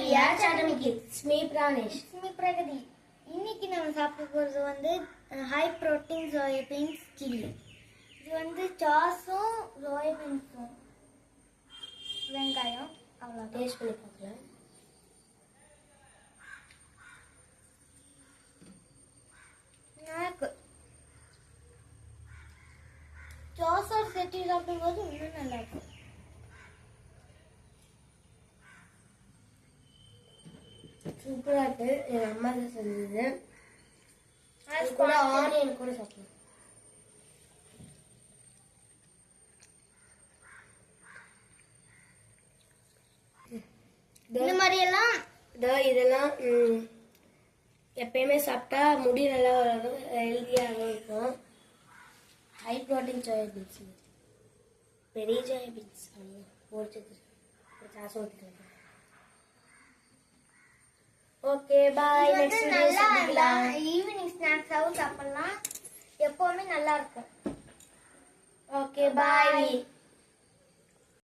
we are Academy Kids. It's me Pranesh. It's me Pragati. இன்னைக்கு நம்ம சாப்பிட போறது வந்து high protein soya beans chilli. இது வந்து சாஸும் சோயா பீன்ஸும் வெங்காயம் அவ்வளோ டேஸ்ட் பண்ணி பார்க்கலாம். எனக்கு சாஸோட சேர்த்து சாப்பிடும்போது இன்னும் நல்லா இருக்கும். சூப்பரா இருக்கு. என் அம்மா தான் செஞ்சது. அது கூட ஆனியன் கூட சாப்பிடலாம். இந்த மாதிரி எல்லாம் இதெல்லாம் எப்பயுமே சாப்பிட்டா முடி நல்லா வளரும், ஹெல்த்தியாகவும் இருக்கும். ஹை ப்ரோட்டீன் சோயா பீன்ஸ், பெரிய சோயா பீன்ஸ் போட்டு சாசம் ஊற்றிக்கலாம். Okay bye. நெக்ஸ்ட் நல்லா ஈவினிங் ஸ்நாக்ஸாவும் சாப்பிடலாம். எப்பவுமே நல்லா இருக்கும். Okay bye.